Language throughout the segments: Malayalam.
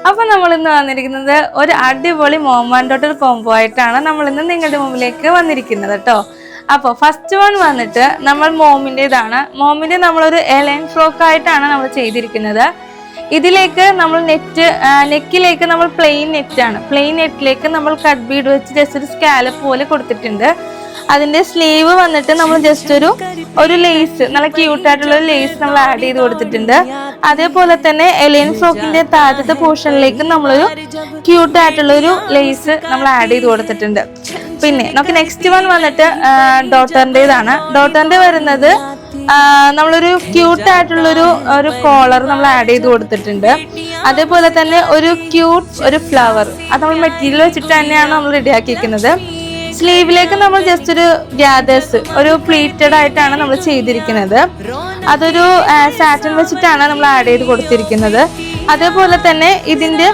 അപ്പൊ നമ്മൾ ഇന്ന് വന്നിരിക്കുന്നത് ഒരു അടിപൊളി മോം ആൻഡ് ഡോട്ടർ കോംബോ ആയിട്ടാണ് നമ്മൾ ഇന്ന് നിങ്ങളുടെ മുമ്പിലേക്ക് വന്നിരിക്കുന്നത് കേട്ടോ. അപ്പോൾ ഫസ്റ്റ് വൺ വന്നിട്ട് നമ്മൾ മോമിന്റെ നമ്മളൊരു എലൈൻ ഫ്രോക്ക് ആയിട്ടാണ് നമ്മൾ ചെയ്തിരിക്കുന്നത്. ഇതിലേക്ക് നമ്മൾ നെക്കിലേക്ക് നമ്മൾ പ്ലെയിൻ നെറ്റിലേക്ക് നമ്മൾ കട്ട് ബീഡ് വെച്ച് ജസ്റ്റ് ഒരു സ്കാലപ്പ് പോലെ കൊടുത്തിട്ടുണ്ട്. അതിന്റെ സ്ലീവ് വന്നിട്ട് നമ്മൾ ജസ്റ്റ് ഒരു ലേസ്, നല്ല ക്യൂട്ടായിട്ടുള്ള ഒരു ലേസ് നമ്മൾ ആഡ് ചെയ്ത് കൊടുത്തിട്ടുണ്ട്. അതേപോലെ തന്നെ എലൈൻ ഫ്രോക്കിന്റെ താഴത്തെ പോർഷനിലേക്ക് നമ്മളൊരു ക്യൂട്ടായിട്ടുള്ള ഒരു ലേസ് നമ്മൾ ആഡ് ചെയ്ത് കൊടുത്തിട്ടുണ്ട്. പിന്നെ നമുക്ക് നെക്സ്റ്റ് വൺ വന്നിട്ട് ഡോട്ടറിന്റെ വരുന്നത് നമ്മളൊരു ക്യൂട്ടായിട്ടുള്ളൊരു കോളർ നമ്മൾ ആഡ് ചെയ്ത് കൊടുത്തിട്ടുണ്ട്. അതേപോലെ തന്നെ ഒരു ഫ്ലവർ അത് നമ്മൾ മെറ്റീരിയൽ വെച്ചിട്ട് തന്നെയാണ് നമ്മൾ റെഡിയാക്കിയിരിക്കുന്നത്. സ്ലീവിലേക്ക് നമ്മൾ ജസ്റ്റ് ഒരു ഗ്യാദേഴ്സ്, ഒരു പ്ലീറ്റഡ് ആയിട്ടാണ് നമ്മൾ ചെയ്തിരിക്കുന്നത്. അതൊരു സാറ്റൻ വെച്ചിട്ടാണ് നമ്മൾ ആഡ് ചെയ്ത് കൊടുത്തിരിക്കുന്നത്. അതേപോലെ തന്നെ ഇതിന്റെ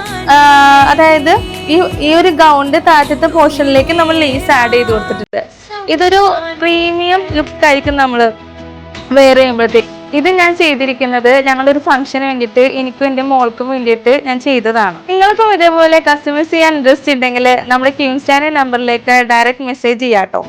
അതായത് ഈ ഒരു ഗൗണിന്റെ താഴത്തെ പോർഷനിലേക്ക് നമ്മൾ ലേസ് ആഡ് ചെയ്ത് കൊടുത്തിട്ടുണ്ട്. ഇതൊരു പ്രീമിയം ലുക്ക് ആയിരിക്കും നമ്മൾ വെയർ ചെയ്യുമ്പോഴത്തേക്ക്. ഇത് ഞാൻ ചെയ്തിരിക്കുന്നത് ഞങ്ങളൊരു ഫംഗ്ഷന് വേണ്ടിയിട്ട് എനിക്കും എൻ്റെ മോൾക്കും വേണ്ടിയിട്ട് ഞാൻ ചെയ്തതാണ്. നിങ്ങൾക്കും ഇതേപോലെ കസ്റ്റമൈസ് ചെയ്യാൻ ഇൻട്രസ്റ്റ് ഉണ്ടെങ്കിൽ നമ്മുടെ ക്യൂൻസ് ചാനൽ നമ്പറിലേക്ക് ഡയറക്റ്റ് മെസ്സേജ് ചെയ്യാട്ടോ.